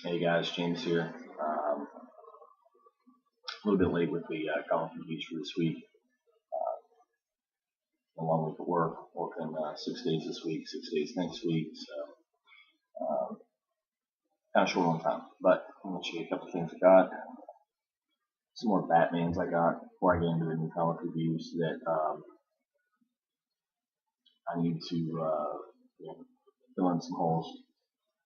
Hey guys, James here. A little bit late with the comic reviews for this week, along with the work, working 6 days this week, 6 days next week, so kind of short on time. But I'm going to show you a couple things I got. Some more Batmans I got before I get into the new comic reviews that I need to fill in some holes.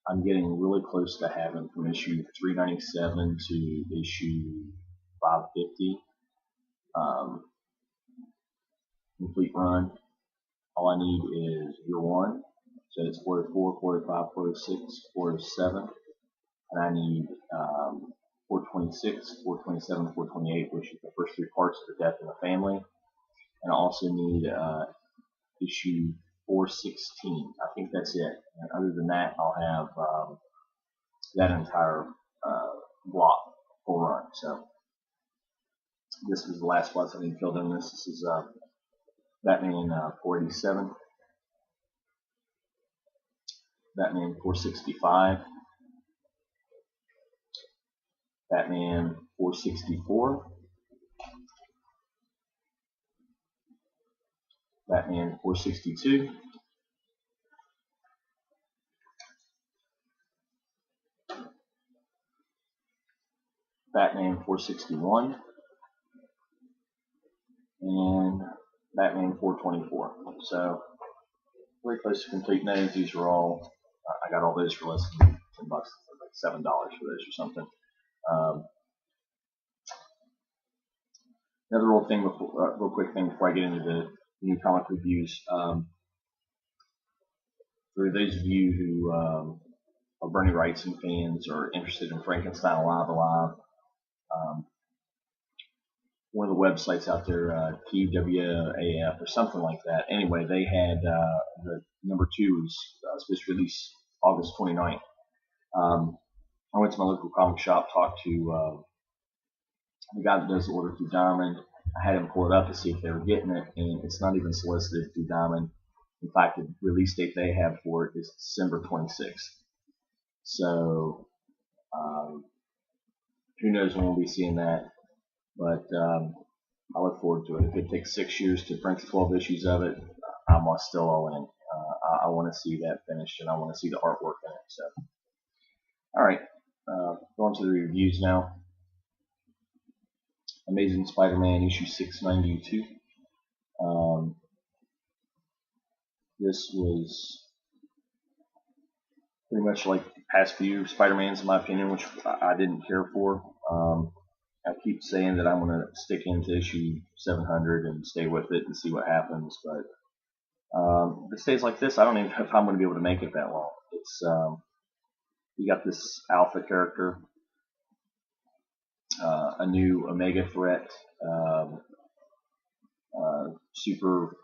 I'm getting really close to having from issue 397 to issue 550. Complete run. All I need is year one, so it's 404, 405, 406, 407, and I need 426, 427, 428, which is the first three parts of the Death in the Family, and I also need issue 416. I think that's it. And other than that, I'll have that entire block full run. So this is the last spots I need filled in. This is Batman 487. Batman 465, Batman 464, Batman 462, Batman 461, and Batman 424. So very close to completing those. These are all I got all those for less than $10, like $7 for those or something. Another real thing, real quick thing before I get into the new comic reviews. For those of you who are Bernie Wrightson fans or interested in Frankenstein Alive, one of the websites out there, TWAF or something like that. Anyway, they had the number 2 was supposed to release August 29th. I went to my local comic shop, talked to the guy that does the order through Diamond. I had him pull it up to see if they were getting it, and it's not even solicited through Diamond. In fact, the release date they have for it is December 26th. So who knows when we'll be seeing that, but I look forward to it. If it takes 6 years to print 12 issues of it, I'm still all in. I want to see that finished, and I want to see the artwork in it. So, all right, going to the reviews now. Amazing Spider-Man issue 692. This was pretty much like the past few Spider-Mans, in my opinion, which I didn't care for. I keep saying that I'm going to stick into issue 700 and stay with it and see what happens, but if it stays like this, I don't even know if I'm going to be able to make it that long. It's you got this Alpha character, a new Omega threat, super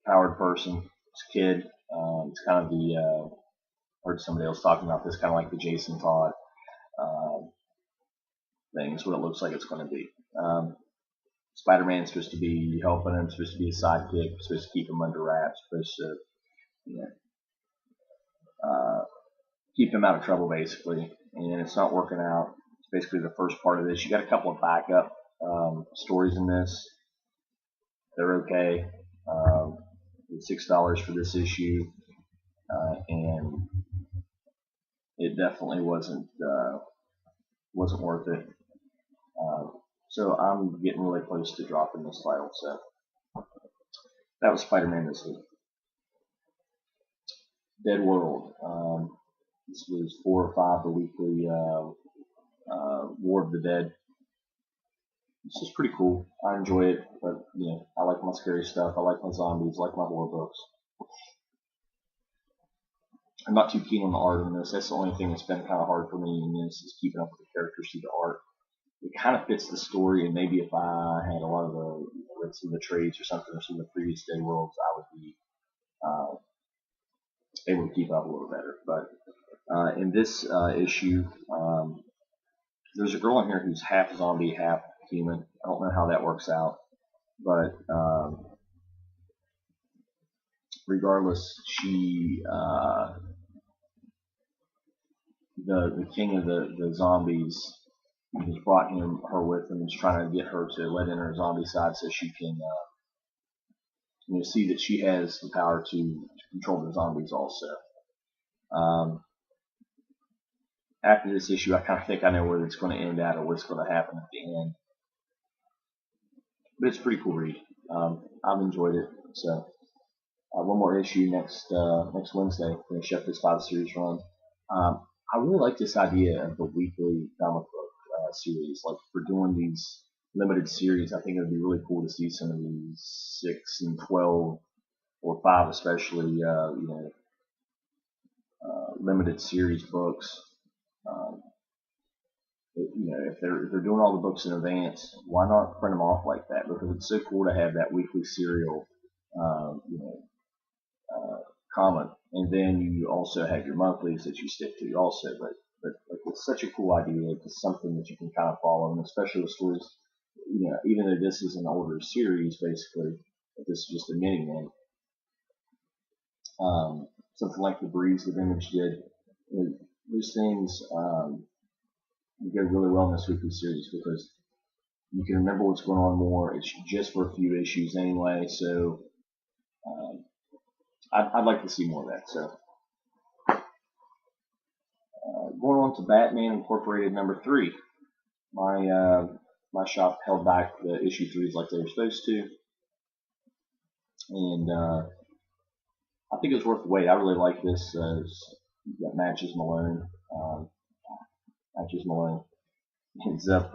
powered person, it's a kid. It's kind of the heard somebody else talking about this, kind of like the Jason Todd thing. Is what it looks like it's going to be. Spider-Man's supposed to be helping him, supposed to be a sidekick, supposed to keep him under wraps, supposed to keep him out of trouble, basically. And it's not working out. It's basically the first part of this. You got a couple of backup stories in this. They're okay. It's $6 for this issue, and it definitely wasn't worth it. So I'm getting really close to dropping this title. So that was Spider-Man this week. Deadworld. This was 4 or 5, the weekly War of the Dead. This is pretty cool. I enjoy it, but I like my scary stuff. I like my zombies. I like my horror books. I'm not too keen on the art in this. That's the only thing that's been kind of hard for me in this, is keeping up with the characters through the art. It kind of fits the story, and maybe if I had a lot of read some of the trades or something, or some of the previous Day Worlds, I would be able to keep up a little better. But in this issue, there's a girl in here who's half zombie, half human. I don't know how that works out, but regardless, she the king of the zombies has brought her with him and is trying to get her to let in her zombie side so she can see that she has the power to control the zombies also. After this issue, I kind of think I know where it's going to end at or what's going to happen at the end. But it's a pretty cool read. I've enjoyed it. So one more issue next Wednesday. Finish up this 5 series run. I really like this idea of the weekly comic book series. Like for doing these limited series, I think it would be really cool to see some of these 6 and 12 or 5 especially limited series books. If they're doing all the books in advance, why not print them off like that? Because it's so cool to have that weekly serial, comic, and then you also have your monthlies that you stick to also. But like, it's such a cool idea. It's something that you can kind of follow, and especially with stories. Even though this is an older series, basically, this is just a mini one. Something like the Breeze that Image did. Those things go really well in this weekly series because you can remember what's going on more. It's just for a few issues anyway, so I'd like to see more of that. So going on to Batman Incorporated #3. My shop held back the issue 3s like they were supposed to, and I think it was worth the wait. I really like this. You've got Matches Malone. Matches Malone ends up.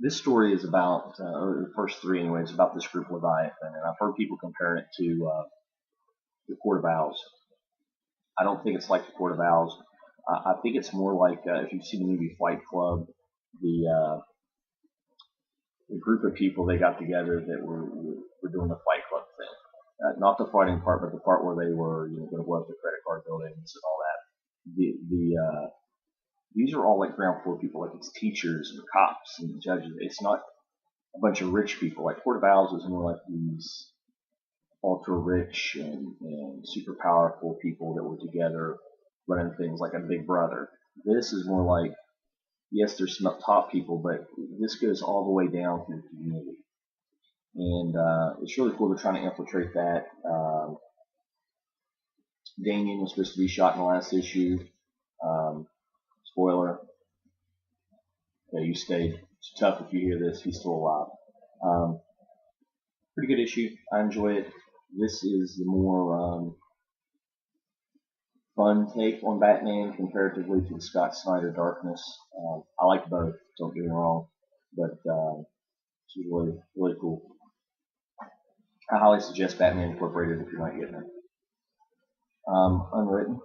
This story is about, or the first 3 anyway, is about this group Leviathan, and I've heard people compare it to the Court of Owls. I don't think it's like the Court of Owls. I think it's more like if you've seen the movie Fight Club, the group of people they got together that were doing the Fight Club thing. Not the fighting part, but the part where they were going to blow up the credit card buildings and all that. These are all like ground floor people, like it's teachers and cops and judges. It's not a bunch of rich people. Like Court of Owls is more like these ultra rich and super powerful people that were together running things like a big brother. This is more like, yes, there's some up top people, but this goes all the way down through the community. And it's really cool. They're trying to infiltrate that. Damien was supposed to be shot in the last issue. Spoiler. Yeah, you stayed. It's tough if you hear this. He's still alive. Pretty good issue. I enjoy it. This is the more fun take on Batman comparatively to the Scott Snyder Darkness. I like both, don't get me wrong, but it's really, really cool. I highly suggest Batman Incorporated if you're not getting it. Unwritten.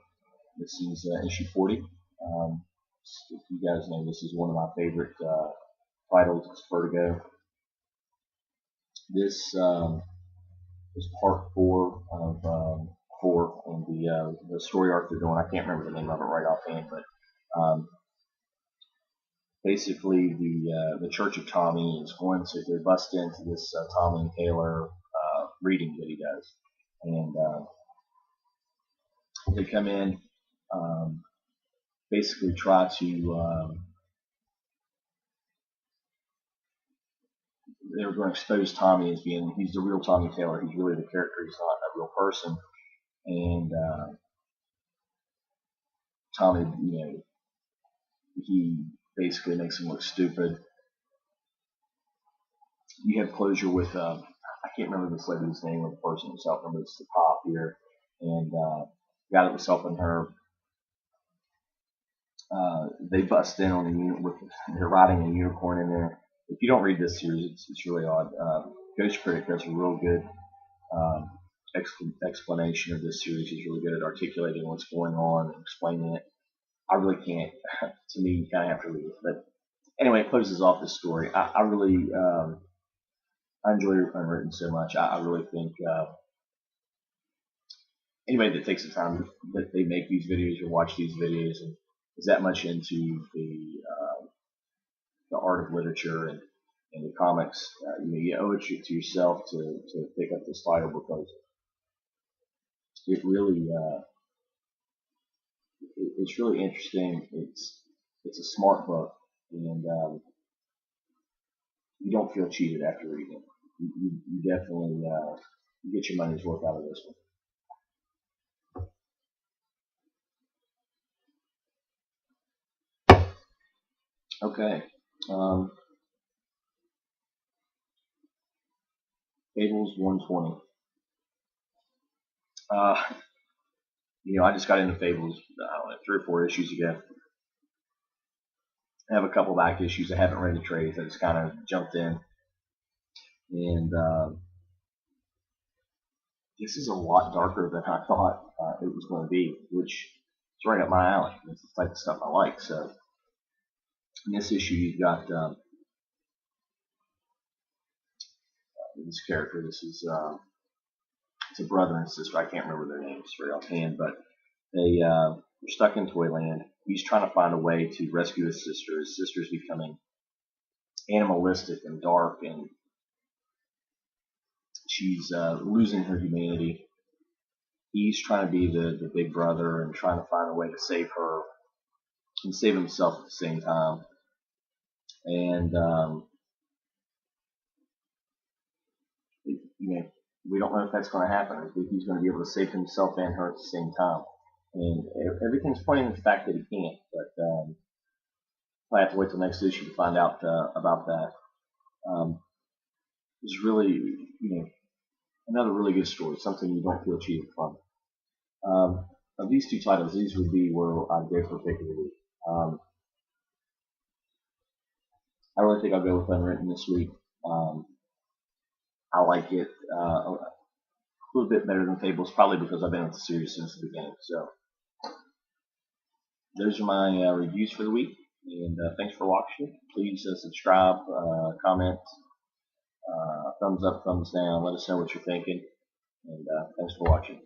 This is issue 40. If you guys know, this is one of my favorite titles. It's Vertigo. This is part 4 of 4 in the story arc they're doing. I can't remember the name of it right offhand, but basically the Church of Tommy is going to go bust into this Tommy and Taylor reading that he does, and they come in, basically try to they're going to expose Tommy as being, he's the real Tommy Taylor. He's really the character. He's not a real person. And Tommy, he basically makes him look stupid. You have closure with, I can't remember this lady's name of the person herself. I remember it's the cop here. And the guy that was helping her, they bust in on the unit with, they're riding a unicorn in there. If you don't read this series, it's really odd. Ghost Critic does a real good explanation of this series. He's really good at articulating what's going on and explaining it. I really can't. To me, you kind of have to read it. But anyway, it closes off this story. I really I enjoy Unwritten so much. I really think anybody that takes the time that they make these videos or watch these videos and is that much into the art of literature and the comics, you owe it to yourself to pick up this title because it really it's really interesting. It's a smart book, and you don't feel cheated after reading it. You definitely you get your money's worth out of this one. Okay. Um, Fables 120. Uh, I just got into Fables, I don't know, 3 or 4 issues ago. I have a couple back issues. I haven't read the trades. I just kind of jumped in, and this is a lot darker than I thought it was going to be, which is right up my alley. It's the type of stuff I like. So in this issue, you've got this character. This is it's a brother and sister. I can't remember their names very offhand, but they're stuck in Toyland. He's trying to find a way to rescue his sister. His sister's becoming animalistic and dark, and she's losing her humanity. He's trying to be the big brother and trying to find a way to save her and save himself at the same time. And we don't know if that's going to happen. I think he's going to be able to save himself and her at the same time. And everything's pointing to the fact that he can't. But I have to wait till next issue to find out about that. It's really, another really good story. Something you don't feel cheated from. Of these two titles, these would be where I'd go for pick of the week. I really think I'll go with Unwritten this week. I like it a little bit better than Fables, probably because I've been with the series since the beginning. So those are my reviews for the week, and thanks for watching. Please subscribe, comment, thumbs up, thumbs down. Let us know what you're thinking, and thanks for watching.